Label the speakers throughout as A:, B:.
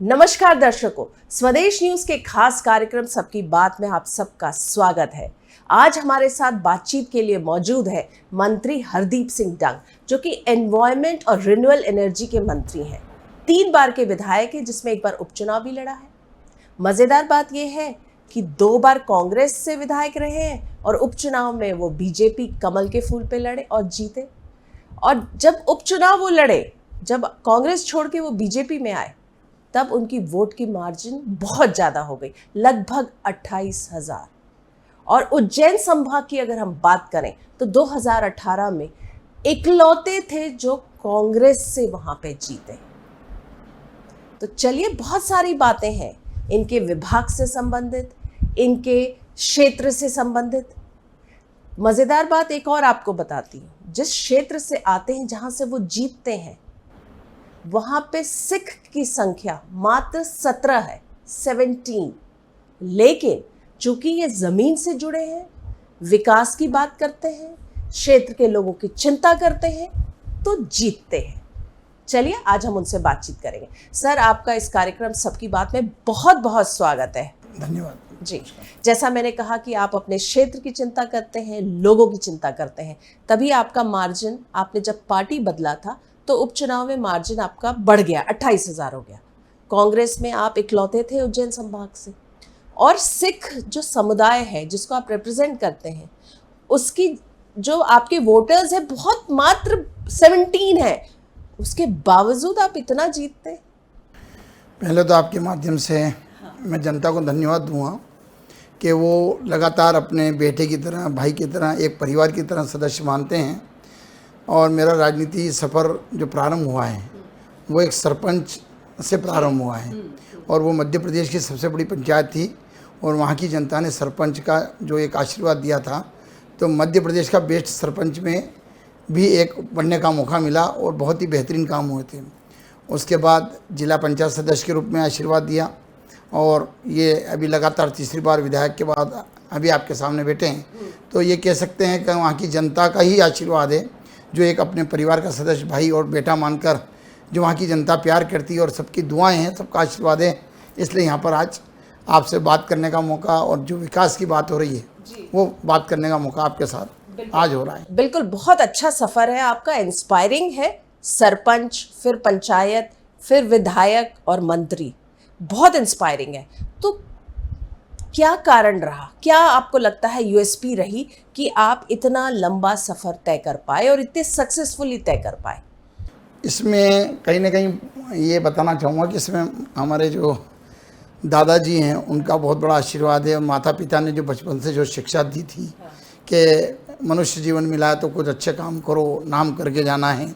A: नमस्कार दर्शकों, स्वदेश न्यूज के खास कार्यक्रम सबकी बात में आप सबका स्वागत है। आज हमारे साथ बातचीत के लिए मौजूद है मंत्री हरदीप सिंह डंग, जो कि एनवायरमेंट और रिन्यूएबल एनर्जी के मंत्री हैं। 3 बार के विधायक हैं, जिसमें एक बार उपचुनाव भी लड़ा है। मजेदार बात यह है कि 2 बार कांग्रेस से विधायक रहे हैं और उपचुनाव में वो बीजेपी कमल के फूल पे लड़े और जीते। और जब उपचुनाव वो लड़े, जब कांग्रेस छोड़ के वो बीजेपी में आए, तब उनकी वोट की मार्जिन बहुत ज़्यादा हो गई, लगभग 28,000। और उज्जैन संभाग की अगर हम बात करें तो 2018 में इकलौते थे जो कांग्रेस से वहां पे जीते। तो चलिए, बहुत सारी बातें हैं इनके विभाग से संबंधित, इनके क्षेत्र से संबंधित। मज़ेदार बात एक और आपको बताती हूँ। जिस क्षेत्र से आते हैं, जहाँ से वो जीतते हैं, वहाँ पे सिख की संख्या मात्र 17 है, 17। लेकिन चूंकि ये ज़मीन से जुड़े हैं, विकास की बात करते हैं, क्षेत्र के लोगों की चिंता करते हैं, तो जीतते हैं। चलिए, आज हम उनसे बातचीत करेंगे। सर, आपका इस कार्यक्रम सबकी बात में बहुत बहुत स्वागत है।
B: धन्यवाद
A: जी। जैसा मैंने कहा कि आप अपने क्षेत्र की चिंता करते हैं, लोगों की चिंता करते हैं, तभी आपका मार्जिन, आपने जब पार्टी बदला था तो उपचुनाव में मार्जिन आपका बढ़ गया, 28,000 हो गया। कांग्रेस में आप इकलौते थे उज्जैन संभाग से। और सिख जो समुदाय है जिसको आप रिप्रेजेंट करते हैं, उसकी जो आपके वोटर्स है बहुत मात्र 17 है, उसके बावजूद आप इतना जीतते हैं।
B: पहले तो आपके माध्यम से मैं जनता को धन्यवाद दूंगा कि वो लगातार अपने बेटे की तरह, भाई की तरह, एक परिवार की तरह सदस्य मानते हैं। और मेरा राजनीति सफ़र जो प्रारंभ हुआ है वो एक सरपंच से प्रारंभ हुआ है, और वो मध्य प्रदेश की सबसे बड़ी पंचायत थी, और वहाँ की जनता ने सरपंच का जो एक आशीर्वाद दिया था, तो मध्य प्रदेश का बेस्ट सरपंच में भी एक बनने का मौका मिला और बहुत ही बेहतरीन काम हुए थे। उसके बाद जिला पंचायत सदस्य के रूप में आशीर्वाद दिया, और ये अभी लगातार तीसरी बार विधायक के बाद अभी आपके सामने बैठे हैं। तो ये कह सकते हैं कि वहाँ की जनता का ही आशीर्वाद है, जो एक अपने परिवार का सदस्य, भाई और बेटा मानकर जो वहाँ की जनता प्यार करती है, और सबकी दुआएं हैं, सबका आशीर्वाद है। इसलिए यहाँ पर आज आपसे बात करने का मौका, और जो विकास की बात हो रही है वो बात करने का मौका आपके साथ आज हो रहा है।
A: बिल्कुल, बहुत अच्छा सफ़र है आपका, इंस्पायरिंग है। सरपंच, फिर पंचायत, फिर विधायक और मंत्री, बहुत इंस्पायरिंग है। तो क्या कारण रहा, क्या आपको लगता है यूएसपी रही कि आप इतना लंबा सफ़र तय कर पाए और इतने सक्सेसफुली तय कर पाए?
B: इसमें कहीं ना कहीं ये बताना चाहूँगा कि इसमें हमारे जो दादाजी हैं उनका बहुत बड़ा आशीर्वाद है, और माता पिता ने जो बचपन से जो शिक्षा दी थी कि मनुष्य जीवन मिला है तो कुछ अच्छे काम करो, नाम करके जाना है,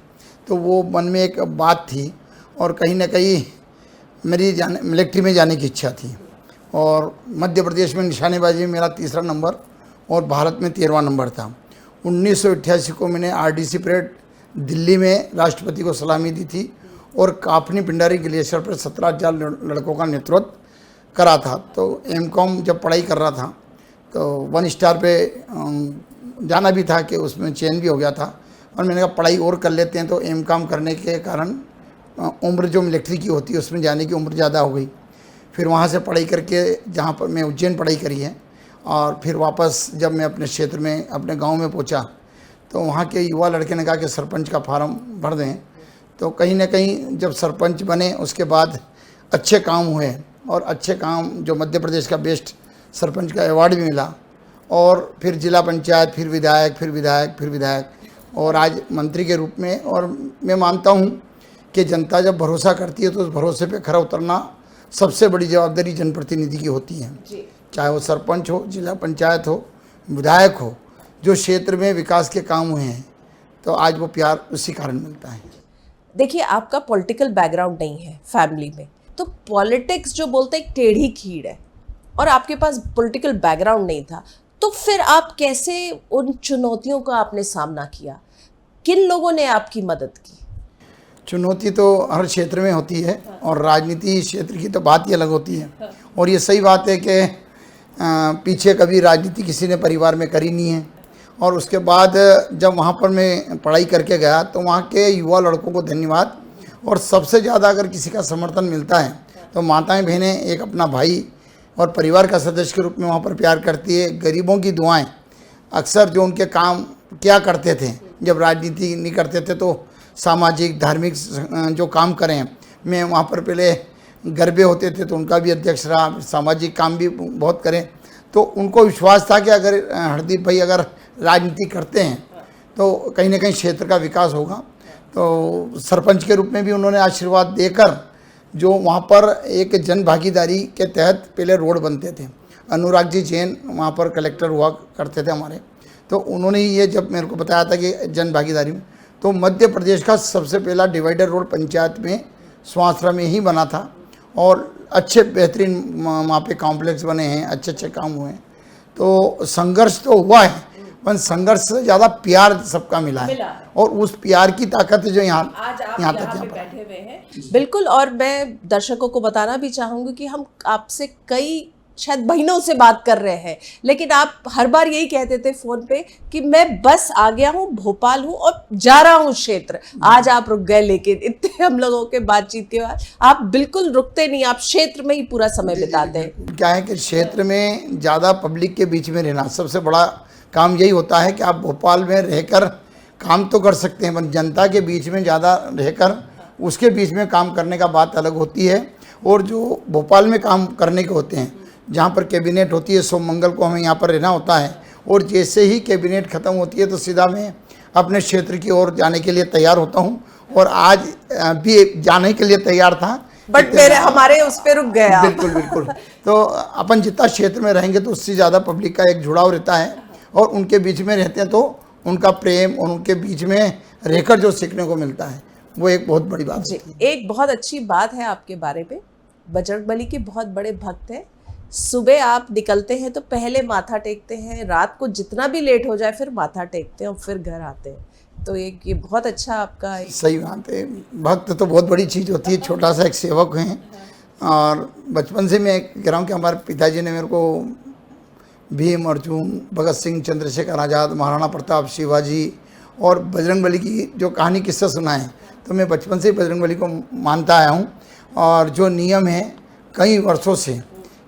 B: तो वो मन में एक बात थी। और कहीं ना कहीं मेरी मिलिट्री में जाने की इच्छा थी, और मध्य प्रदेश में निशानेबाजी में मेरा 3रा नंबर और भारत में 13वां नंबर था। 1988 को मैंने आरडीसी परेड दिल्ली में राष्ट्रपति को सलामी दी थी, और काफनी पिंडारी ग्लेशियर पर 17,000 लड़कों का नेतृत्व करा था। तो एमकॉम जब पढ़ाई कर रहा था तो 1 स्टार पे जाना भी था कि उसमें चयन भी हो गया था, और मैंने कहा पढ़ाई और कर लेते हैं। तो एमकॉम करने के कारण उम्र जो मिलिट्री की होती है उसमें जाने की उम्र ज़्यादा हो गई। फिर वहाँ से पढ़ाई करके, जहाँ पर मैं उज्जैन पढ़ाई करी है, और फिर वापस जब मैं अपने क्षेत्र में, अपने गांव में पहुँचा, तो वहाँ के युवा लड़के ने कहा कि सरपंच का फार्म भर दें। तो कहीं ना कहीं जब सरपंच बने उसके बाद अच्छे काम हुए, और अच्छे काम जो मध्य प्रदेश का बेस्ट सरपंच का अवार्ड भी मिला, और फिर जिला पंचायत, फिर विधायक, फिर विधायक, फिर विधायक, और आज मंत्री के रूप में। और मैं मानता हूँ कि जनता जब भरोसा करती है तो उस भरोसे पे खरा उतरना सबसे बड़ी जवाबदारी जनप्रतिनिधि की होती है। चाहे वो सरपंच हो, जिला पंचायत हो, विधायक हो, जो क्षेत्र में विकास के काम हुए हैं, तो आज वो प्यार उसी कारण मिलता है।
A: देखिए, आपका पॉलिटिकल बैकग्राउंड नहीं है फैमिली में, तो पॉलिटिक्स जो बोलते हैं टेढ़ी खीर है, और आपके पास पॉलिटिकल बैकग्राउंड नहीं था, तो फिर आप कैसे उन चुनौतियों का आपने सामना किया? किन लोगों ने आपकी मदद की?
B: चुनौती तो हर क्षेत्र में होती है, और राजनीति क्षेत्र की तो बात ही अलग होती है। और ये सही बात है कि पीछे कभी राजनीति किसी ने परिवार में करी नहीं है, और उसके बाद जब वहाँ पर मैं पढ़ाई करके गया तो वहाँ के युवा लड़कों को धन्यवाद। और सबसे ज़्यादा अगर किसी का समर्थन मिलता है तो माताएं बहनें एक अपना भाई और परिवार का सदस्य के रूप में वहाँ पर प्यार करती है। गरीबों की दुआएं अक्सर जो उनके काम क्या करते थे, जब राजनीति नहीं करते थे तो सामाजिक धार्मिक जो काम करें, मैं वहाँ पर पहले गरबे होते थे तो उनका भी अध्यक्ष रहा, सामाजिक काम भी बहुत करें। तो उनको विश्वास था कि अगर हरदीप भाई अगर राजनीति करते हैं तो कहीं ना कहीं क्षेत्र का विकास होगा। तो सरपंच के रूप में भी उन्होंने आशीर्वाद देकर जो वहाँ पर एक जन भागीदारी के तहत पहले रोड बनते थे, अनुराग जी जैन वहाँ पर कलेक्टर हुआ करते थे हमारे, तो उन्होंने ये जब मेरे को बताया था कि जन भागीदारी में, तो मध्य प्रदेश का सबसे पहला डिवाइडर रोड पंचायत में स्वास्थ्य में ही बना था और अच्छे बेहतरीन वहाँ पे कॉम्प्लेक्स बने हैं, अच्छे अच्छे काम हुए हैं। तो संघर्ष तो हुआ है, पर संघर्ष से ज़्यादा प्यार सबका मिला है और उस प्यार की ताकत है जो यहाँ तक
A: बैठे हुए हैं। बिल्कुल, और मैं दर्शकों को बताना भी चाहूँगी कि हम आपसे कई शायद महीनों से बात कर रहे हैं, लेकिन आप हर बार यही कहते थे फोन पे कि मैं बस आ गया हूँ, भोपाल हूँ और जा रहा हूँ क्षेत्र। आज आप रुक गए, लेकिन इतने हम लोगों के बातचीत के बाद आप बिल्कुल रुकते नहीं, आप क्षेत्र में ही पूरा समय बिताते हैं।
B: क्या है कि क्षेत्र में ज़्यादा पब्लिक के बीच में रहना सबसे बड़ा काम यही होता है कि आप भोपाल में रहकर काम तो कर सकते हैं, पर जनता के बीच में ज़्यादा रहकर उसके बीच में काम करने का बात अलग होती है। और जो भोपाल में काम करने के होते हैं, जहाँ पर कैबिनेट होती है, सोम मंगल को हमें यहाँ पर रहना होता है और जैसे ही कैबिनेट ख़त्म होती है तो सीधा मैं अपने क्षेत्र की ओर जाने के लिए तैयार होता हूँ और आज भी जाने के लिए तैयार था,
A: बट मेरे हमारे उस पर रुक गया।
B: बिल्कुल बिल्कुल। तो अपन जितना क्षेत्र में रहेंगे तो उससे ज़्यादा पब्लिक का एक जुड़ाव रहता है और उनके बीच में रहते हैं तो उनका प्रेम और उनके बीच में रहकर जो सीखने को मिलता है वो एक बहुत बड़ी बात है।
A: एक बहुत अच्छी बात है आपके बारे में, बजरंगबली के बहुत बड़े भक्त हैं। सुबह आप निकलते हैं तो पहले माथा टेकते हैं, रात को जितना भी लेट हो जाए फिर माथा टेकते हैं और फिर घर आते हैं। तो एक ये बहुत अच्छा आपका
B: सही बात है। भक्त तो बहुत बड़ी चीज़ होती है, छोटा सा एक सेवक हैं। और बचपन से मैं कह रहा हूँ कि हमारे पिताजी ने मेरे को भीम, अर्जुन, भगत सिंह, चंद्रशेखर आज़ाद, महाराणा प्रताप, शिवाजी और बजरंगबली की जो कहानी किस्सा सुना है, तो मैं बचपन से ही बजरंगबली को मानता आया हूँ। और जो नियम है कई वर्षों से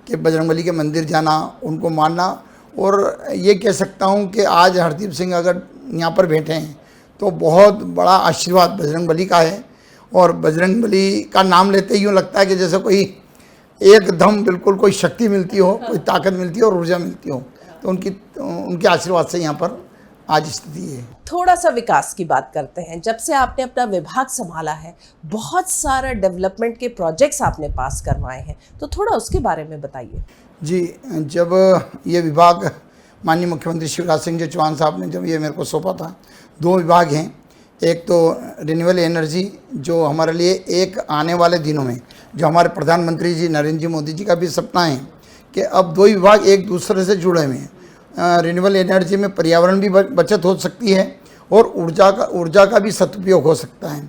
B: कि बजरंगबली के मंदिर जाना, उनको मानना, और ये कह सकता हूँ कि आज हरदीप सिंह अगर यहाँ पर बैठे हैं तो बहुत बड़ा आशीर्वाद बजरंगबली का है। और बजरंगबली का नाम लेते ही यूँ लगता है कि जैसे कोई एकदम बिल्कुल कोई शक्ति मिलती हो, कोई ताकत मिलती हो और ऊर्जा मिलती हो। तो उनके आशीर्वाद से यहाँ पर आज स्थिति है।
A: थोड़ा सा विकास की बात करते हैं। जब से आपने अपना विभाग संभाला है, बहुत सारा डेवलपमेंट के प्रोजेक्ट्स आपने पास करवाए हैं, तो थोड़ा उसके बारे में बताइए।
B: जी, जब ये विभाग माननीय मुख्यमंत्री शिवराज सिंह चौहान साहब ने जब ये मेरे को सौंपा था, 2 विभाग हैं। एक तो रिन्यूएबल एनर्जी, जो हमारे लिए एक आने वाले दिनों में जो हमारे प्रधानमंत्री जी नरेंद्र जी मोदी जी का भी सपना है कि अब 2 विभाग एक दूसरे से जुड़े हुए हैं। रिन्यूएबल एनर्जी में पर्यावरण भी बचत हो सकती है और ऊर्जा का भी सदुपयोग हो सकता है।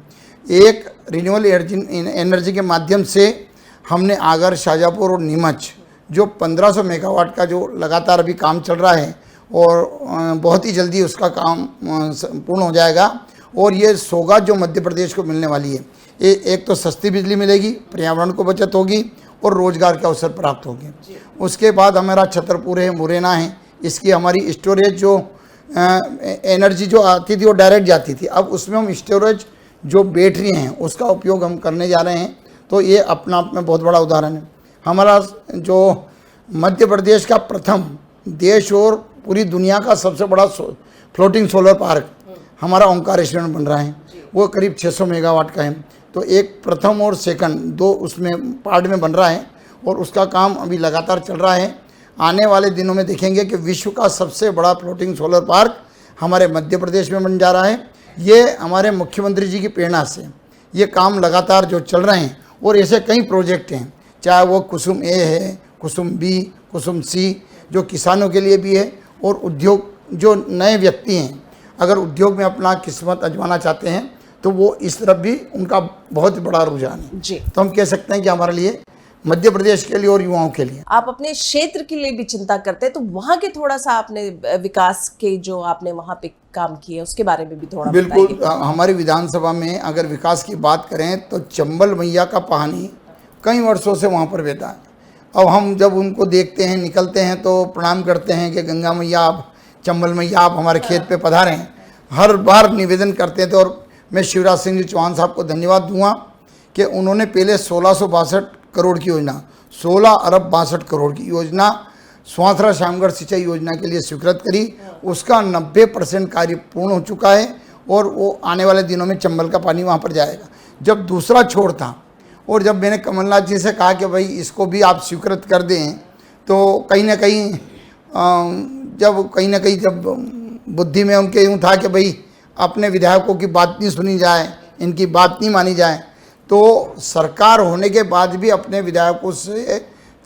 B: एक रिन्यूएबल एनर्जी के माध्यम से हमने आगर, शाजापुर और नीमच जो 1500 मेगावाट का जो लगातार अभी काम चल रहा है और बहुत ही जल्दी उसका काम पूर्ण हो जाएगा। और ये सौगात जो मध्य प्रदेश को मिलने वाली है, एक तो सस्ती बिजली मिलेगी, पर्यावरण को बचत होगी और रोजगार के अवसर प्राप्त होंगे। उसके बाद हमारा छतरपुर है, मुरैना है, इसकी हमारी स्टोरेज जो एनर्जी जो आती थी वो डायरेक्ट जाती थी, अब उसमें हम स्टोरेज जो बैटरी हैं उसका उपयोग हम करने जा रहे हैं। तो ये अपना आप में बहुत बड़ा उदाहरण है। हमारा जो मध्य प्रदेश का प्रथम देश और पूरी दुनिया का सबसे बड़ा फ्लोटिंग सोलर पार्क हमारा ओंकारेश्वर में बन रहा है, वो करीब 600 मेगावाट का है। तो एक प्रथम और सेकंड 2 उसमें पार्ट में बन रहा है और उसका काम अभी लगातार चल रहा है। आने वाले दिनों में देखेंगे कि विश्व का सबसे बड़ा फ्लोटिंग सोलर पार्क हमारे मध्य प्रदेश में बन जा रहा है। ये हमारे मुख्यमंत्री जी की प्रेरणा से ये काम लगातार जो चल रहे हैं और ऐसे कई प्रोजेक्ट हैं, चाहे वो कुसुम ए है, कुसुम बी, कुसुम सी, जो किसानों के लिए भी है और उद्योग जो नए व्यक्ति हैं अगर उद्योग में अपना किस्मत आजमाना चाहते हैं तो वो इस तरफ भी उनका बहुत बड़ा रुझान है
A: जी।
B: तो हम कह सकते हैं कि हमारे लिए मध्य प्रदेश के लिए और युवाओं के लिए
A: आप अपने क्षेत्र के लिए भी चिंता करते हैं, तो वहाँ के थोड़ा सा आपने विकास के जो आपने वहाँ पे काम किए उसके बारे में भी थोड़ा
B: बिल्कुल। हमारी विधानसभा में अगर विकास की बात करें तो चंबल मैया का पानी कई वर्षों से वहाँ पर रहता है। अब हम जब उनको देखते हैं, निकलते हैं तो प्रणाम करते हैं कि गंगा मैया आप, चंबल मैया आप हमारे खेत पे पधारें, हर बार निवेदन करते थे। और मैं शिवराज सिंह जी चौहान साहब को धन्यवाद दूंगा कि उन्होंने पहले 1662 करोड़ की योजना, 16 अरब 62 करोड़ की योजना स्वाथरा श्यामगढ़ सिंचाई योजना के लिए स्वीकृत करी। उसका 90% कार्य पूर्ण हो चुका है और वो आने वाले दिनों में चंबल का पानी वहाँ पर जाएगा। जब दूसरा छोर था और जब मैंने कमलनाथ जी से कहा कि भाई इसको भी आप स्वीकृत कर दें, तो कहीं ना कहीं जब बुद्धि में उनके यूँ था कि भाई अपने विधायकों की बात नहीं सुनी जाए, इनकी बात नहीं मानी जाए, तो सरकार होने के बाद भी अपने विधायकों से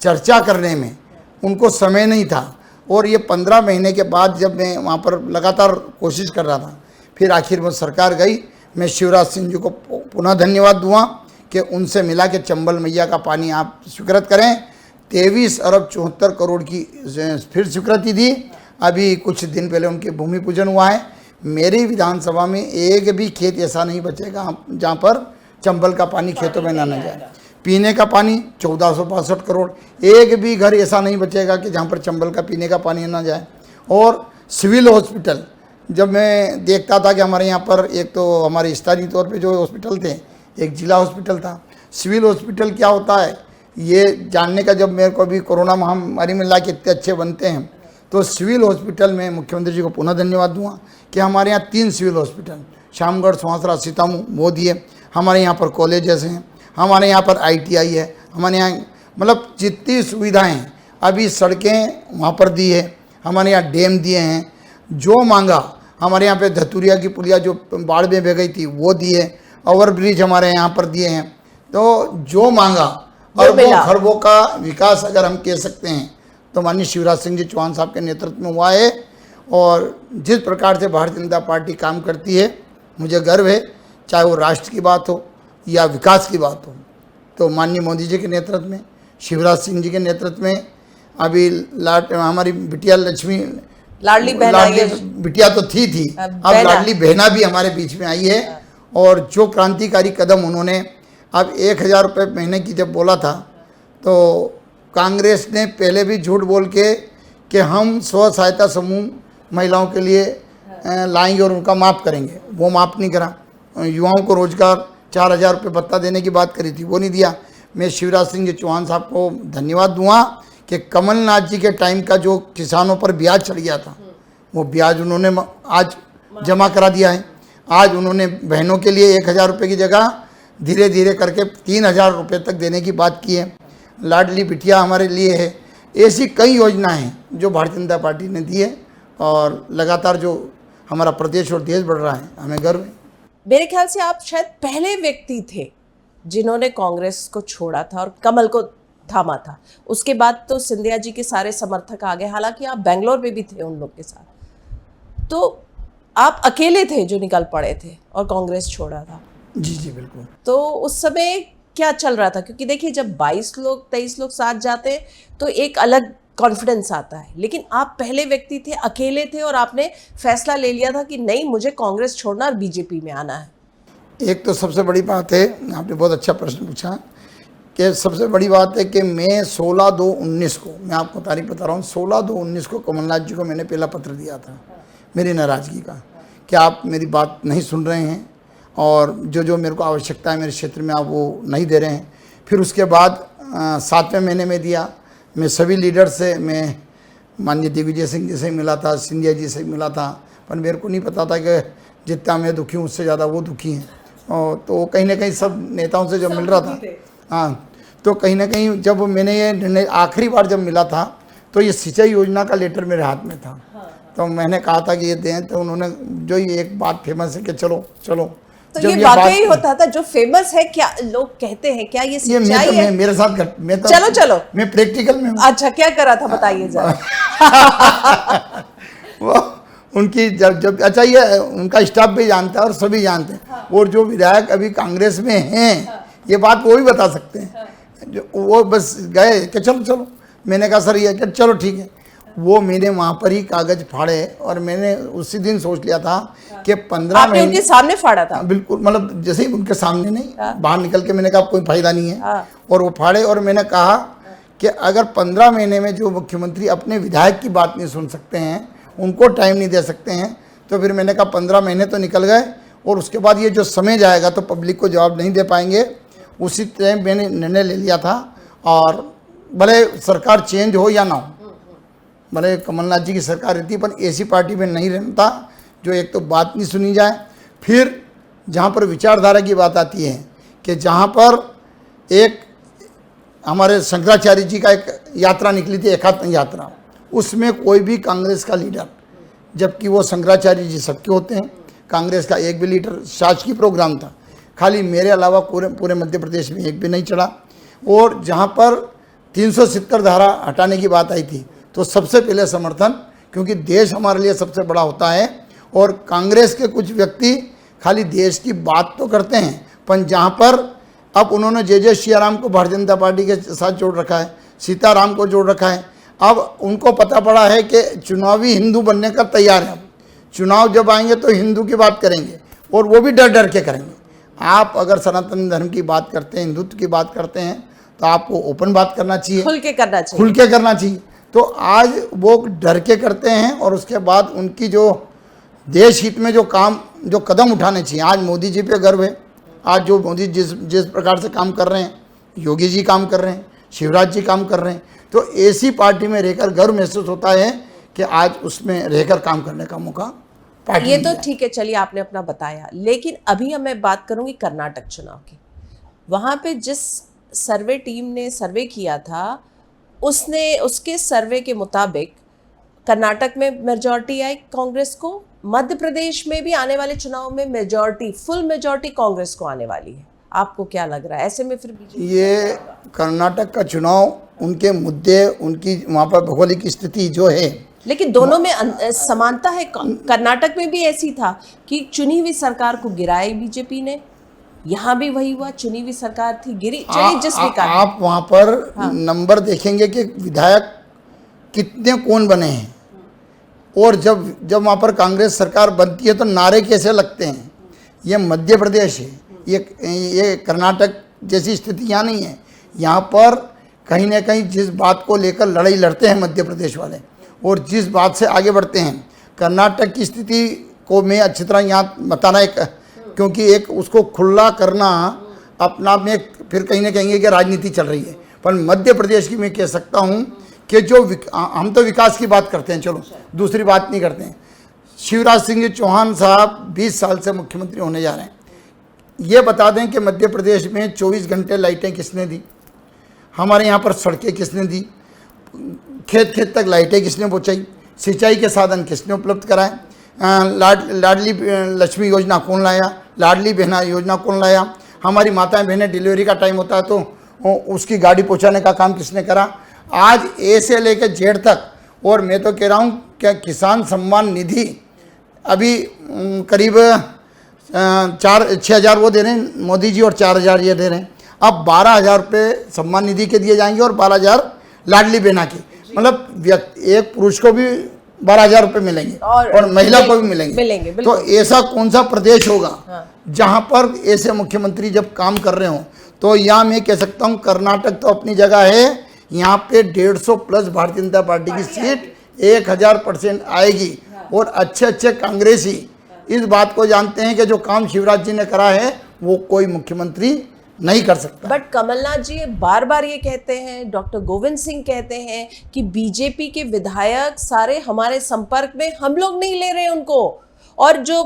B: चर्चा करने में उनको समय नहीं था। और ये 15 महीने के बाद जब मैं वहाँ पर लगातार कोशिश कर रहा था, फिर आखिर वो सरकार गई। मैं शिवराज सिंह जी को पुनः धन्यवाद दूंगा कि उनसे मिला कि चंबल मैया का पानी आप स्वीकृत करें। 23 अरब 74 करोड़ की फिर स्वीकृति दी। अभी कुछ दिन पहले उनके भूमि पूजन हुआ है। मेरी विधानसभा में एक भी खेत ऐसा नहीं बचेगा जहाँ पर चंबल का पानी खेतों में ना जाए। पीने का पानी 1462 करोड़, एक भी घर ऐसा नहीं बचेगा कि जहाँ पर चंबल का पीने का पानी ना जाए। और सिविल हॉस्पिटल, जब मैं देखता था कि हमारे यहाँ पर एक तो हमारे स्थानीय तौर पे जो हॉस्पिटल थे, एक जिला हॉस्पिटल था, सिविल हॉस्पिटल क्या होता है ये जानने का जब मेरे को अभी कोरोना महामारी में ला के इतने अच्छे बनते हैं, तो सिविल हॉस्पिटल में मुख्यमंत्री जी को पुनः धन्यवाद दूंगा कि हमारे यहाँ 3 सिविल हॉस्पिटल, श्यामगढ़, स्वाथरा, सीतामऊ वो दिए। हमारे यहाँ पर कॉलेजेस हैं, हमारे यहाँ पर ITI है, हमारे यहाँ मतलब जितनी सुविधाएं हैं, अभी सड़कें वहाँ पर दी है, हमारे यहाँ डैम दिए हैं, जो मांगा हमारे यहाँ पे धतुरिया की पुलिया जो बाढ़ में बह गई थी वो दिए, ओवर ब्रिज हमारे यहाँ पर दिए हैं। तो जो मांगा अरबों खरबों का विकास अगर हम कह सकते हैं तो माननीय शिवराज सिंह जी चौहान साहब के नेतृत्व में हुआ है। और जिस प्रकार से भारतीय जनता पार्टी काम करती है मुझे गर्व है, चाहे वो राष्ट्र की बात हो या विकास की बात हो। तो माननीय मोदी जी के नेतृत्व में, शिवराज सिंह जी के नेतृत्व में अभी हमारी बिटिया लक्ष्मी,
A: लाडली
B: बिटिया तो थी अब लाडली बहना भी हमारे बीच में आई है। और जो क्रांतिकारी कदम उन्होंने अब 1000 रुपये महीने की जब बोला था, तो कांग्रेस ने पहले भी झूठ बोल के कि हम स्व सहायता समूह महिलाओं के लिए लाएंगे और उनका माफ़ करेंगे, वो माफ़ नहीं करा। युवाओं को रोजगार 4000 रुपये भत्ता देने की बात करी थी, वो नहीं दिया। मैं शिवराज सिंह जी चौहान साहब को धन्यवाद दूंगा कि कमलनाथ जी के टाइम का जो किसानों पर ब्याज चढ़ गया था, वो ब्याज उन्होंने आज जमा करा दिया है। आज उन्होंने बहनों के लिए 1000 रुपये की जगह धीरे धीरे करके 3000 रुपये तक देने की बात की है। लाडली बिटिया हमारे लिए है। ऐसी कई योजनाएं हैं जो भारतीय जनता पार्टी ने दी है और लगातार जो हमारा प्रदेश और देश बढ़ रहा है, हमें गर्व है।
A: मेरे ख्याल से आप शायद पहले व्यक्ति थे जिन्होंने कांग्रेस को छोड़ा था और कमल को थामा था। उसके बाद तो सिंधिया जी के सारे समर्थक आ गए, हालांकि आप बेंगलोर में भी थे उन लोग के साथ, तो आप अकेले थे जो निकल पड़े थे और कांग्रेस छोड़ा था।
B: जी जी बिल्कुल।
A: तो उस समय क्या चल रहा था? क्योंकि देखिए जब 22 लोग 23 लोग साथ जाते हैं तो एक अलग कॉन्फिडेंस आता है, लेकिन आप पहले व्यक्ति थे, अकेले थे और आपने फैसला ले लिया था कि नहीं मुझे कांग्रेस छोड़ना और बीजेपी में आना है।
B: एक तो सबसे बड़ी बात है, आपने बहुत अच्छा प्रश्न पूछा, कि सबसे बड़ी बात है कि मैं 16/2/19 को, मैं आपको तारीख बता रहा हूँ, 16/2/19 को कमलनाथ जी को मैंने पहला पत्र दिया था मेरी नाराज़गी का कि आप मेरी बात नहीं सुन रहे हैं और जो मेरे को आवश्यकता है मेरे क्षेत्र में आप वो नहीं दे रहे हैं। फिर उसके बाद 7वें महीने में दिया। मैं सभी लीडर से, मैं माननीय दिग्विजय सिंह जी से मिला था, सिंधिया जी से मिला था, पर मेरे को नहीं पता था कि जितना मैं दुखी हूँ उससे ज़्यादा वो दुखी हैं। और तो कहीं ना कहीं सब नेताओं से जब मिल रहा था, हाँ, तो कहीं ना कहीं जब मैंने ये निर्णय आखिरी बार जब मिला था तो ये सिंचाई योजना का लेटर मेरे हाथ में था। तो मैंने कहा था कि ये दें, तो उन्होंने जो ये एक बात फेमस है कि चलो चलो,
A: तो ये वाकई होता था जो फेमस है, क्या लोग कहते हैं, क्या ये सच्चाई है?
B: मेरे साथ मैं तो
A: चलो
B: मैं प्रैक्टिकल में हूँ।
A: अच्छा, क्या करा था बताइए जरा।
B: वो उनकी जब अच्छा, ये उनका स्टाफ भी जानता है और सभी जानते हैं। और जो विधायक अभी कांग्रेस में हैं, ये बात वो भी बता सकते हैं। जो वो बस गए कि चलो, मैंने कहा सर ये चलो ठीक है। वो मैंने वहाँ पर ही कागज फाड़े और मैंने उसी दिन सोच लिया था कि 15
A: आपने
B: महीने
A: उनके सामने फाड़ा था?
B: बिल्कुल, मतलब जैसे ही उनके सामने नहीं, बाहर निकल के मैंने कहा कोई फायदा नहीं है।
A: हाँ।
B: और वो फाड़े और मैंने कहा कि अगर 15 महीने में जो मुख्यमंत्री अपने विधायक की बात नहीं सुन सकते हैं, उनको टाइम नहीं दे सकते हैं, तो फिर मैंने कहा 15 महीने तो निकल गए और उसके बाद ये जो समय जाएगा तो पब्लिक को जवाब नहीं दे पाएंगे। उसी टाइम मैंने निर्णय ले लिया था। और भले सरकार चेंज हो या ना हो, भले कमलनाथ जी की सरकार रहती, पर ऐसी पार्टी में नहीं रहता जो एक तो बात नहीं सुनी जाए, फिर जहाँ पर विचारधारा की बात आती है कि जहाँ पर एक हमारे शंकराचार्य जी का एक यात्रा निकली थी, एकात्म यात्रा, उसमें कोई भी कांग्रेस का लीडर, जबकि वो शंकराचार्य जी सबके होते हैं, कांग्रेस का एक भी लीडर, शासकीय प्रोग्राम था, खाली मेरे अलावा पूरे मध्य प्रदेश में एक भी नहीं चढ़ा। और जहाँ पर 370 धारा हटाने की बात आई थी तो सबसे पहले समर्थन, क्योंकि देश हमारे लिए सबसे बड़ा होता है। और कांग्रेस के कुछ व्यक्ति खाली देश की बात तो करते हैं, पर जहाँ पर अब उन्होंने जय सियाराम को भारतीय जनता पार्टी के साथ जोड़ रखा है, सीताराम को जोड़ रखा है, अब उनको पता पड़ा है कि चुनावी हिंदू बनने का तैयार है। चुनाव जब आएंगे तो हिंदू की बात करेंगे और वो भी डर डर के करेंगे। आप अगर सनातन धर्म की बात करते हैं, हिंदुत्व की बात करते हैं, तो आपको ओपन बात करना चाहिए,
A: खुल के करना चाहिए,
B: खुल के करना चाहिए। तो आज वो डर के करते हैं और उसके बाद उनकी जो देश हित में जो कदम उठाने चाहिए, आज मोदी जी पे गर्व है। आज जो मोदी जिस प्रकार से काम कर रहे हैं, योगी जी काम कर रहे हैं, शिवराज जी काम कर रहे हैं, तो ऐसी पार्टी में रहकर गर्व महसूस होता है कि आज उसमें रहकर काम करने का मौका पार्टी
A: ये
B: ने
A: तो
B: दिया है।
A: ठीक है, चलिए आपने अपना बताया, लेकिन अभी हम मैं बात करूंगी कर्नाटक चुनाव की। वहां पे जिस सर्वे टीम ने सर्वे किया था, उसके सर्वे के मुताबिक कर्नाटक में मेजॉरिटी आई कांग्रेस को, मध्य प्रदेश में भी आने वाले चुनाव में मेजॉरिटी, फुल मेजॉरिटी कांग्रेस को आने वाली है। आपको क्या लग रहा है ऐसे में? फिर बीजेपी
B: ये कर्नाटक का चुनाव, उनके मुद्दे, उनकी वहाँ पर भौगोलिक स्थिति जो है,
A: लेकिन दोनों में समानता है। कर्नाटक में भी ऐसी था कि चुनी हुई सरकार को गिराई बीजेपी ने, यहाँ भी वही हुआ, चुनी हुई सरकार थी, गिरी। चलिए जिस भी कारण,
B: आप वहाँ पर नंबर देखेंगे कि विधायक कितने कौन बने हैं, और जब वहाँ पर कांग्रेस सरकार बनती है तो नारे कैसे लगते हैं। ये मध्य प्रदेश है, ये कर्नाटक जैसी स्थिति यहाँ नहीं है। यहाँ पर कहीं ना कहीं जिस बात को लेकर लड़ाई लड़ते हैं मध्य प्रदेश वाले और जिस बात से आगे बढ़ते हैं, कर्नाटक की स्थिति को मैं अच्छी तरह यहाँ बताना, क्योंकि एक उसको खुला करना अपना आप में फिर कहीं ना कहेंगे कि राजनीति चल रही है, पर मध्य प्रदेश की मैं कह सकता हूँ कि जो हम तो विकास की बात करते हैं, चलो दूसरी बात नहीं करते हैं। शिवराज सिंह चौहान साहब 20 साल से मुख्यमंत्री होने जा रहे हैं। ये बता दें कि मध्य प्रदेश में 24 घंटे लाइटें किसने दी, हमारे यहाँ पर सड़कें किसने दी, खेत खेत तक लाइटें किसने पहुँचाई, सिंचाई के साधन किसने उपलब्ध कराए, लाडली लक्ष्मी योजना कौन लाया, लाडली बहना योजना कौन लाया, हमारी माताएं बहनें डिलीवरी का टाइम होता है तो उसकी गाड़ी पहुँचाने का काम किसने करा। आज ए से लेकर जेड तक, और मैं तो कह रहा हूँ कि किसान सम्मान निधि अभी करीब 6,000 वो दे रहे हैं मोदी जी और 4,000 ये दे रहे हैं। अब 12,000 रुपये सम्मान निधि के दिए जाएंगे और 12,000 लाडली बहना के, मतलब एक पुरुष को भी 12,000 रुपये मिलेंगे और महिला को भी मिलेंगे। तो ऐसा कौन सा प्रदेश होगा जहाँ पर ऐसे मुख्यमंत्री जब काम कर रहे हों। तो यहाँ मैं कह सकता हूँ कर्नाटक तो अपनी जगह है, यहाँ पे 150 प्लस भारतीय जनता पार्टी की सीट 1000% आएगी। और अच्छे अच्छे कांग्रेसी इस बात को जानते हैं कि जो काम शिवराज जी ने करा है वो कोई मुख्यमंत्री नहीं कर सकता।
A: बट कमलनाथ जी बार बार ये कहते हैं, डॉक्टर गोविंद सिंह कहते हैं कि बीजेपी के विधायक सारे हमारे संपर्क में, हम लोग नहीं ले रहे उनको। और जो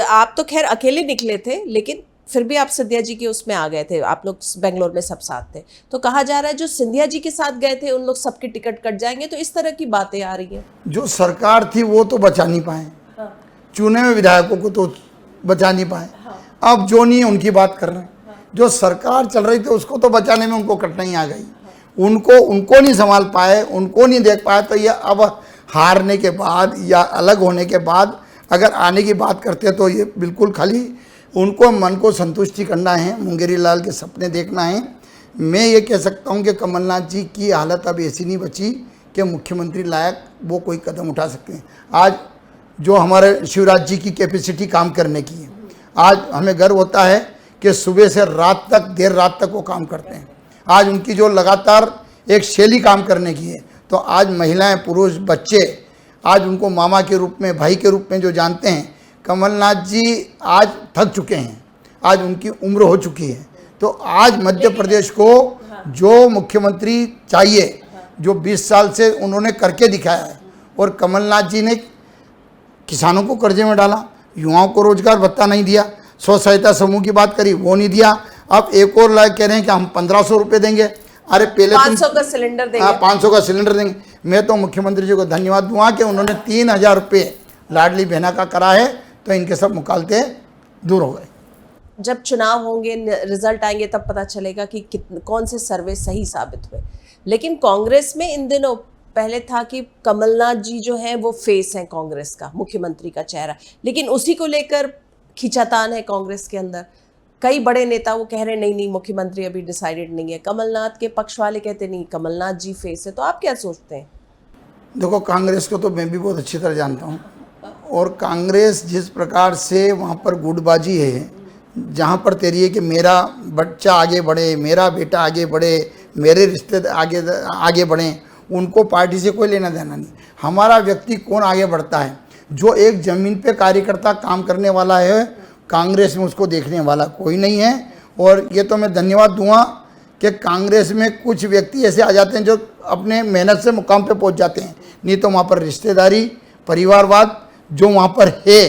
A: आप तो खैर अकेले निकले थे, लेकिन फिर भी आप सिंधिया जी के उसमें आ गए थे, आप लोग बेंगलोर में सब साथ थे। तो कहा जा रहा है जो सिंधिया जी के साथ गए थे उन लोग सबके टिकट कट जाएंगे, तो इस तरह की बातें आ रही हैं।
B: जो सरकार थी वो तो बचा नहीं पाए, चुने हुए विधायकों को तो बचा नहीं पाए। अब जो नहीं है उनकी बात कर रहे हैं। जो सरकार चल रही थी उसको तो बचाने में उनको कठिनाई आ गई, उनको नहीं संभाल पाए, उनको नहीं देख पाए। तो ये अब हारने के बाद या अलग होने के बाद अगर आने की बात करते हैं तो ये बिल्कुल खाली उनको मन को संतुष्टि करना है, मुंगेरी लाल के सपने देखना है। मैं ये कह सकता हूँ कि कमलनाथ जी की हालत अब ऐसी नहीं बची कि मुख्यमंत्री लायक वो कोई कदम उठा सकते हैं। आज जो हमारे शिवराज जी की कैपेसिटी काम करने की है, आज हमें गर्व होता है कि सुबह से रात तक, देर रात तक वो काम करते हैं। आज उनकी जो लगातार एक शैली काम करने की है, तो आज महिलाएं, पुरुष, बच्चे आज उनको मामा के रूप में, भाई के रूप में जो जानते हैं। कमलनाथ जी आज थक चुके हैं, आज उनकी उम्र हो चुकी है। तो आज मध्य प्रदेश को जो मुख्यमंत्री चाहिए, जो 20 साल से उन्होंने करके दिखाया है, और कमलनाथ जी ने किसानों को कर्जे में डाला, युवाओं को रोजगार भत्ता नहीं दिया, स्व सहायता समूह की बात करी वो नहीं दिया। अब एक और लाख कह रहे हैं कि हम 1500 रुपये देंगे। अरे पहले
A: 500 का सिलेंडर देंगे।
B: हाँ, 500 का सिलेंडर देंगे। मैं तो मुख्यमंत्री जी को धन्यवाद दूंगा कि उन्होंने 3000 रुपये लाडली बहना का करा है, तो इनके सब मुकालते दूर हो गए।
A: जब चुनाव होंगे, रिजल्ट आएंगे, तब पता चलेगा कि कौन से सर्वे सही साबित हुए। लेकिन कांग्रेस में इन दिनों पहले था कि कमलनाथ जी जो हैं वो फेस हैं कांग्रेस का, मुख्यमंत्री का चेहरा, लेकिन उसी को लेकर खींचातान है कांग्रेस के अंदर। कई बड़े नेता वो कह रहे हैं नहीं मुख्यमंत्री अभी डिसाइडेड नहीं है। कमलनाथ के पक्ष वाले कहते नहीं कमलनाथ जी फेस है। तो आप क्या सोचते हैं?
B: देखो, कांग्रेस को तो मैं भी बहुत अच्छी तरह जानता हूँ, और कांग्रेस जिस प्रकार से वहाँ पर गुटबाजी है, जहाँ पर तेरी है कि मेरा बच्चा आगे बढ़े, मेरा बेटा आगे बढ़े, मेरे रिश्ते आगे बढ़ें, उनको पार्टी से कोई लेना देना नहीं। हमारा व्यक्ति कौन आगे बढ़ता है, जो एक ज़मीन पे कार्यकर्ता काम करने वाला है, कांग्रेस में उसको देखने वाला कोई नहीं है। और ये तो मैं धन्यवाद दूंगा कि कांग्रेस में कुछ व्यक्ति ऐसे आ जाते हैं जो अपने मेहनत से मुकाम पे पहुंच जाते हैं, नहीं तो वहाँ पर रिश्तेदारी, परिवारवाद जो वहाँ पर है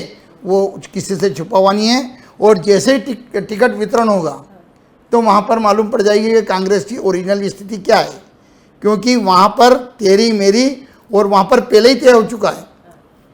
B: वो किसी से छुपा हुआ नहीं है। और जैसे ही टिकट वितरण होगा तो वहाँ पर मालूम पड़ जाएगी कि कांग्रेस की ओरिजिनल स्थिति क्या है, क्योंकि वहाँ पर तेरी मेरी और वहाँ पर पहले ही तय हो चुका है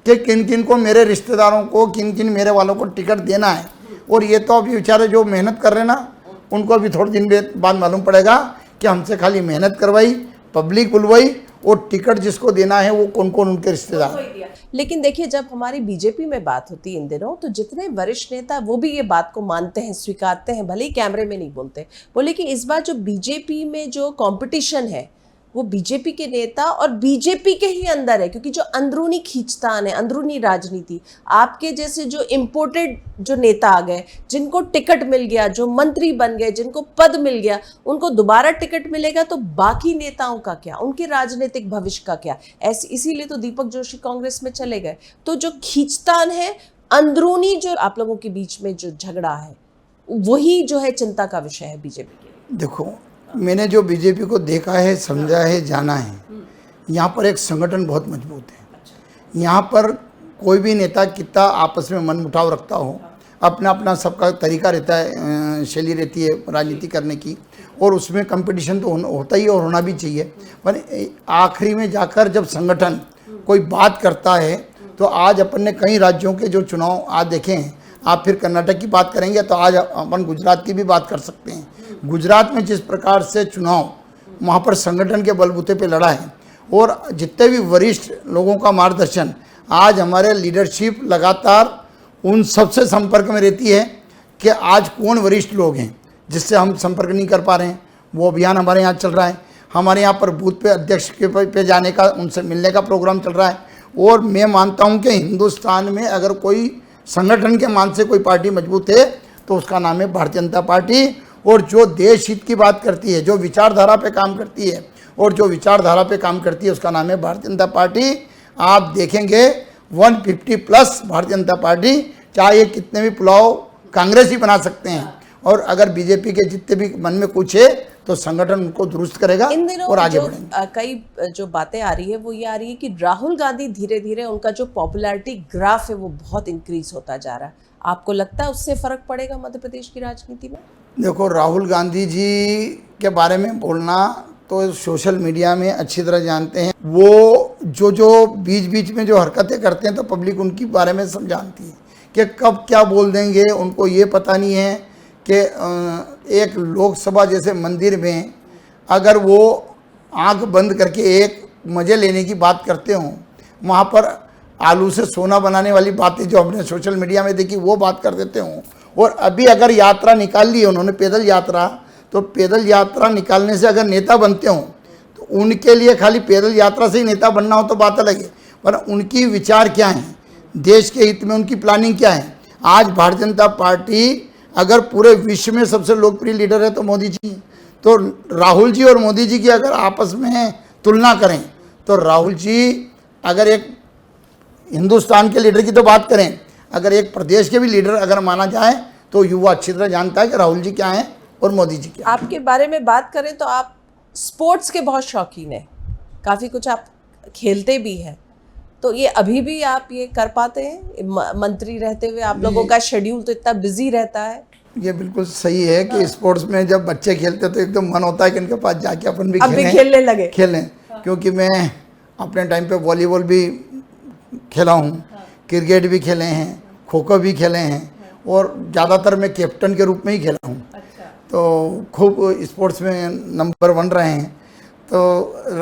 B: कि किन किन को, मेरे रिश्तेदारों को, किन किन मेरे वालों को टिकट देना है। और ये तो अभी बेचारे जो मेहनत कर रहे हैं ना, उनको अभी थोड़े दिन बाद मालूम पड़ेगा कि हमसे खाली मेहनत करवाई, पब्लिक बुलवाई, और टिकट जिसको देना है वो कौन कौन उनके रिश्तेदार।
A: लेकिन देखिए, जब हमारी बीजेपी में बात होती है इन दिनों, तो जितने वरिष्ठ नेता वो भी ये बात को मानते हैं, स्वीकारते हैं, भले ही कैमरे में नहीं बोलते। बोले कि इस बार जो बीजेपी में जो कंपटीशन है वो बीजेपी के नेता और बीजेपी के ही अंदर है, क्योंकि जो अंदरूनी खींचतान है, अंदरूनी राजनीति, आपके जैसे जो इम्पोर्टेड जो नेता आ गए, जिनको टिकट मिल गया, जो मंत्री बन गए, जिनको पद मिल गया, उनको दोबारा टिकट मिलेगा, तो बाकी नेताओं का क्या, उनके राजनीतिक भविष्य का क्या? ऐसे इसीलिए तो दीपक जोशी कांग्रेस में चले गए। तो जो खींचतान है, अंदरूनी जो आप लोगों के बीच में जो झगड़ा है, वही जो है चिंता का विषय है बीजेपी के लिए।
B: देखो, मैंने जो बीजेपी को देखा है, समझा है, जाना है, यहाँ पर एक संगठन बहुत मजबूत है। यहाँ पर कोई भी नेता कितना आपस में मनमुटाव रखता हो, अपना अपना सबका तरीका रहता है, शैली रहती है राजनीति करने की, और उसमें कंपटीशन तो होता ही और होना भी चाहिए। पर आखिरी में जाकर जब संगठन कोई बात करता है, तो आज अपन ने कई राज्यों के जो चुनाव आज देखे हैं, आप फिर कर्नाटक की बात करेंगे तो आज अपन गुजरात की भी बात कर सकते हैं। गुजरात में जिस प्रकार से चुनाव वहाँ पर संगठन के बलबूते पे लड़ा है, और जितने भी वरिष्ठ लोगों का मार्गदर्शन, आज हमारे लीडरशिप लगातार उन सबसे संपर्क में रहती है कि आज कौन वरिष्ठ लोग हैं जिससे हम संपर्क नहीं कर पा रहे हैं। वो अभियान हमारे यहाँ चल रहा है। हमारे यहाँ पर बूथ पे अध्यक्ष के पे जाने का, उनसे मिलने का प्रोग्राम चल रहा है। और मैं मानता हूँ कि हिंदुस्तान में अगर कोई संगठन के मान से कोई पार्टी मजबूत है तो उसका नाम है भारतीय जनता पार्टी। और जो देश हित की बात करती है, जो विचारधारा पे काम करती है, और जो विचारधारा पे काम करती है, उसका नाम है भारतीय जनता पार्टी। आप देखेंगे 150+ भारतीय जनता पार्टी, चाहे कितने भी पुलाव कांग्रेस ही बना सकते हैं, और अगर बीजेपी के जितने भी मन में कुछ है तो संगठन उनको दुरुस्त करेगा और आगे बढ़ेंगे।
A: कई जो बातें आ रही है वो ये आ रही है कि राहुल गांधी धीरे धीरे उनका जो पॉपुलैरिटी ग्राफ है वो बहुत इंक्रीज होता जा रहा है। आपको लगता है उससे फर्क पड़ेगा मध्य प्रदेश की राजनीति में?
B: देखो, राहुल गांधी जी के बारे में बोलना तो सोशल मीडिया में अच्छी तरह जानते हैं। वो जो बीच बीच में जो हरकतें करते हैं तो पब्लिक उनके बारे में सब जानती है कि कब क्या बोल देंगे। उनको ये पता नहीं है कि एक लोकसभा जैसे मंदिर में अगर वो आंख बंद करके एक मज़े लेने की बात करते हों, वहाँ पर आलू से सोना बनाने वाली बातें जो हमने सोशल मीडिया में देखी वो बात कर देते हों। और अभी अगर यात्रा निकाल ली उन्होंने, पैदल यात्रा, तो पैदल यात्रा निकालने से अगर नेता बनते हों तो उनके लिए खाली पैदल यात्रा से ही नेता बनना हो तो बात अलग है, पर उनकी विचार क्या हैं, देश के हित में उनकी प्लानिंग क्या है। आज भारतीय जनता पार्टी अगर पूरे विश्व में सबसे लोकप्रिय लीडर है तो मोदी जी हैं। तो राहुल जी और मोदी जी की अगर आपस में तुलना करें तो राहुल जी अगर एक हिंदुस्तान के लीडर की तो बात करें, अगर एक प्रदेश के भी लीडर अगर माना जाए तो युवा अच्छी तरह जानता है कि राहुल जी क्या हैं और मोदी जी क्या।
A: आपके बारे में बात करें तो आप स्पोर्ट्स के बहुत शौकीन हैं, काफ़ी कुछ आप खेलते भी हैं, तो ये अभी भी आप ये कर पाते हैं? मंत्री रहते हुए आप लोगों का शेड्यूल तो इतना बिजी रहता है।
B: ये बिल्कुल सही है कि स्पोर्ट्स में जब बच्चे खेलते हैं तो एकदम मन होता है कि इनके पास जाके अपन भी
A: अब भी खेलने लगे
B: खेलें, क्योंकि मैं अपने टाइम पे वॉलीबॉल भी खेला हूँ, क्रिकेट भी खेले हैं, खो खो भी खेले हैं और ज़्यादातर मैं कैप्टन के रूप में ही खेला हूँ। तो खूब स्पोर्ट्स में नंबर 1 रहे हैं। तो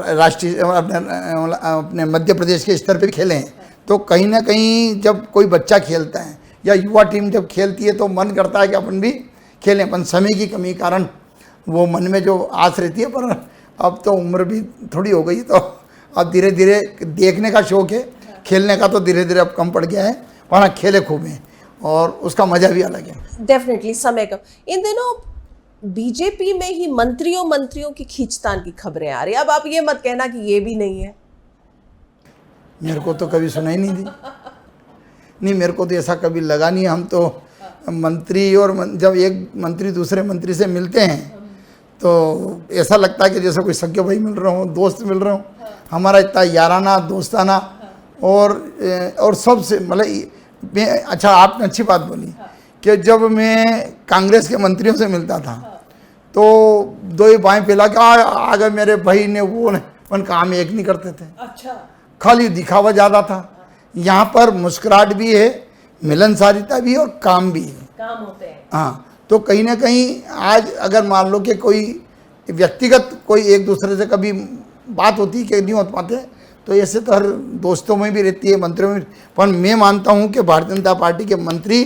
B: राष्ट्रीय अपने मध्य प्रदेश के स्तर पे भी खेले हैं। तो कहीं ना कहीं जब कोई बच्चा खेलता है या युवा टीम जब खेलती है तो मन करता है कि अपन भी खेलें, अपन समय की कमी के कारण वो मन में जो आस रहती है, पर अब तो उम्र भी थोड़ी हो गई तो अब धीरे धीरे देखने का शौक है, खेलने का तो धीरे धीरे अब कम पड़ गया है, वरना खेले खूब हैं और उसका मज़ा भी अलग है।
A: डेफिनेटली समय का। इन दिनों बीजेपी में ही मंत्रियों की खींचतान की खबरें आ रही है। अब आप ये मत कहना कि ये भी नहीं है।
B: मेरे को तो कभी सुनाई नहीं दी, नहीं मेरे को तो ऐसा कभी लगा नहीं। हम तो मंत्री और जब एक मंत्री दूसरे मंत्री से मिलते हैं तो ऐसा लगता है कि जैसे कोई सगे भाई मिल रहा हूँ, दोस्त मिल रहा हूँ। हमारा इतना याराना दोस्ताना और सबसे मतलब अच्छा आपने अच्छी बात बोली कि जब मैं कांग्रेस के मंत्रियों से मिलता था तो दो ही बाएं फैला के आगे मेरे भाई ने वो अपन काम एक नहीं करते थे।
A: अच्छा,
B: खाली दिखावा ज़्यादा था। यहाँ पर मुस्कुराहट भी है, मिलनसारिता भी है और काम भी है,
A: काम होते हैं।
B: हाँ, तो कहीं ना कहीं आज अगर मान लो कि कोई व्यक्तिगत कोई एक दूसरे से कभी बात होती है कि नहीं हो पाते, तो ऐसे तो हर दोस्तों में भी रहती है, मंत्रियों में। पर मैं मानता हूँ कि भारतीय जनता पार्टी के मंत्री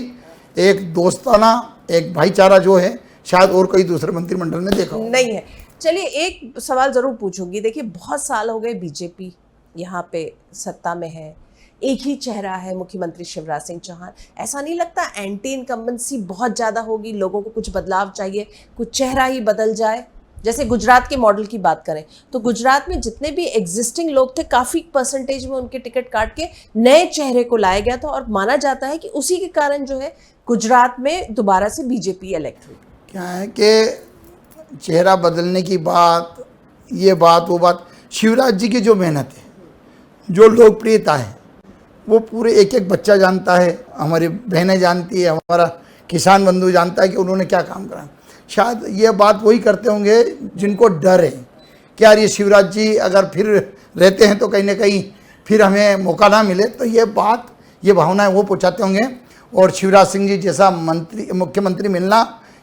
B: एक दोस्ताना, एक भाईचारा जो है शायद और कोई दूसरे मंत्रिमंडल में देखा
A: नहीं है। चलिए एक सवाल जरूर पूछूंगी। देखिए बहुत साल हो गए बीजेपी यहाँ पे सत्ता में है, एक ही चेहरा है मुख्यमंत्री शिवराज सिंह चौहान। ऐसा नहीं लगता एंटी इनकम्बेंसी बहुत ज़्यादा होगी, लोगों को कुछ बदलाव चाहिए, कुछ चेहरा ही बदल जाए? जैसे गुजरात के मॉडल की बात करें तो गुजरात में जितने भी एग्जिस्टिंग लोग थे काफ़ी परसेंटेज में उनके टिकट काट के नए चेहरे को लाया गया था और माना जाता है कि उसी के कारण जो है गुजरात में दोबारा से बीजेपी इलेक्ट हुई।
B: क्या है कि चेहरा बदलने की बात, ये बात वो बात, शिवराज जी की जो मेहनत है, जो लोकप्रियता है, वो पूरे एक एक बच्चा जानता है, हमारी बहनें जानती है, हमारा किसान बंधु जानता है कि उन्होंने क्या काम करा। शायद ये बात वही करते होंगे जिनको डर है कि यार ये शिवराज जी अगर फिर रहते हैं तो कहीं ना कहीं फिर हमें मौका ना मिले, तो ये बात, ये भावनाएं वो पहुँचाते होंगे। और शिवराज सिंह जी जैसा मुख्यमंत्री मिलना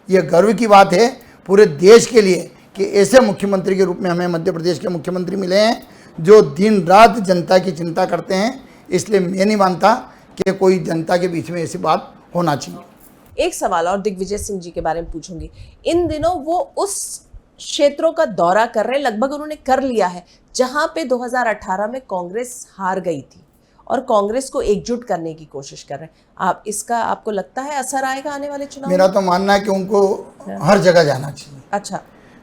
B: ये गर्व की बात है पूरे देश के लिए कि ऐसे मुख्यमंत्री के रूप में हमें मध्य प्रदेश के मुख्यमंत्री मिले हैं जो दिन रात जनता की चिंता करते हैं। इसलिए मैं नहीं मानता कि कोई जनता के बीच में ऐसी बात होना चाहिए।
A: एक सवाल और दिग्विजय सिंह जी के बारे में पूछूंगी। इन दिनों वो उस क्षेत्रों का दौरा कर रहे हैं, लगभग उन्होंने कर लिया है जहां पे 2018 में कांग्रेस हार गई थी और कांग्रेस को एकजुट करने की कोशिश कर रहे हैं। आप इसका आपको लगता है असर आएगा आने वाले चुनाव?
B: मेरा तो मानना है कि उनको हर जगह जाना चाहिए।
A: अच्छा,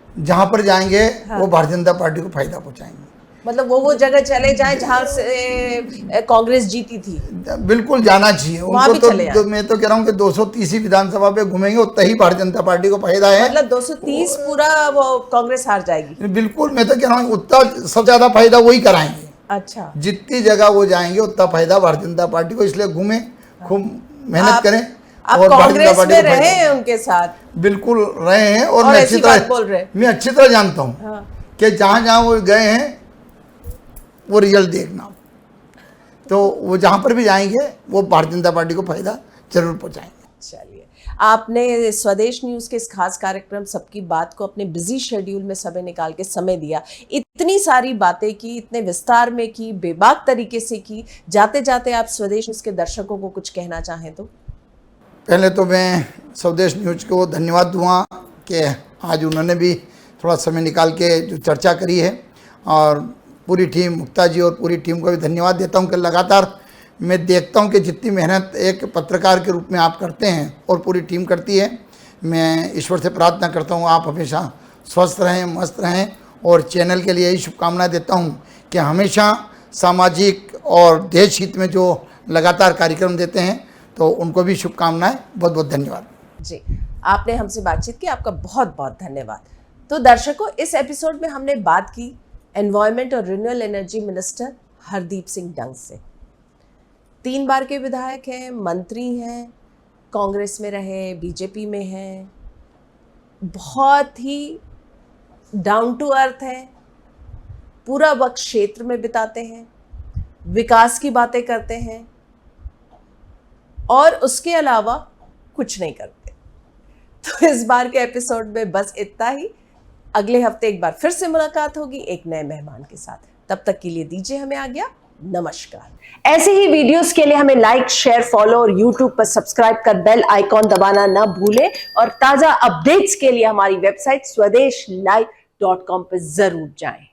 B: जहाँ पर जाएंगे वो भारतीय जनता पार्टी को फायदा पहुँचाएंगे।
A: मतलब वो जगह चले जाएं जहां से कांग्रेस जीती थी?
B: बिल्कुल जाना चाहिए उनको। तो मैं तो कह रहा हूँ कि 230 विधानसभा पे घूमेंगे उतना ही भारतीय जनता पार्टी को फायदा है।
A: मतलब 230 पूरा वो कांग्रेस हार जाएगी?
B: बिल्कुल, मैं तो कह रहा हूँ उतना सबसे ज्यादा फायदा वही कराएंगे।
A: अच्छा,
B: जितनी जगह वो जाएंगे उतना फायदा भारतीय जनता पार्टी को। इसलिए घूमे, खूब मेहनत करें।
A: और कांग्रेस में रहे हैं उनके साथ?
B: बिल्कुल रहे हैं और मैं अच्छी तरह
A: बोल रहे,
B: मैं अच्छी तरह जानता हूँ कि जहाँ जहाँ वो गए हैं वो रिजल्ट देखना, तो वो जहाँ पर भी जाएंगे वो भारतीय जनता पार्टी को फायदा जरूर पहुँचाएंगे।
A: चलिए, आपने स्वदेश न्यूज़ के इस खास कार्यक्रम सबकी बात को अपने बिजी शेड्यूल में समय निकाल के समय दिया, इतनी सारी बातें की, इतने विस्तार में की, बेबाक तरीके से की। जाते जाते आप स्वदेश न्यूज़ के दर्शकों को कुछ कहना चाहें तो?
B: पहले तो मैं स्वदेश न्यूज़ को धन्यवाद दूँगा कि आज उन्होंने भी थोड़ा समय निकाल के जो चर्चा करी है। और पूरी टीम, मुक्ता जी और पूरी टीम को भी धन्यवाद देता हूँ कि लगातार मैं देखता हूँ कि जितनी मेहनत एक पत्रकार के रूप में आप करते हैं और पूरी टीम करती है, मैं ईश्वर से प्रार्थना करता हूँ आप हमेशा स्वस्थ रहें, मस्त रहें, और चैनल के लिए यही शुभकामनाएं देता हूँ कि हमेशा सामाजिक और देश हित में जो लगातार कार्यक्रम देते हैं, तो उनको भी शुभकामनाएं। बहुत बहुत धन्यवाद
A: जी, आपने हमसे बातचीत की, आपका बहुत बहुत धन्यवाद। तो दर्शकों, इस एपिसोड में हमने बात की एनवायरमेंट और renewable energy minister Hardeep Singh Dang से। 3 बार के विधायक हैं, मंत्री हैं, कांग्रेस में रहे, बीजेपी में हैं, बहुत ही डाउन टू अर्थ है, पूरा वक्त क्षेत्र में बिताते हैं, विकास की बातें करते हैं और उसके अलावा कुछ नहीं करते। तो इस बार के एपिसोड में बस इतना ही। अगले हफ्ते एक बार फिर से मुलाकात होगी एक नए मेहमान के साथ। तब तक के लिए दीजिए हमें आज्ञा। नमस्कार। ऐसे ही वीडियोस के लिए हमें लाइक, शेयर, फॉलो और यूट्यूब पर सब्सक्राइब कर बेल आइकॉन दबाना ना भूलें, और ताजा अपडेट्स के लिए हमारी वेबसाइट swadeshlive.com पर जरूर जाएं।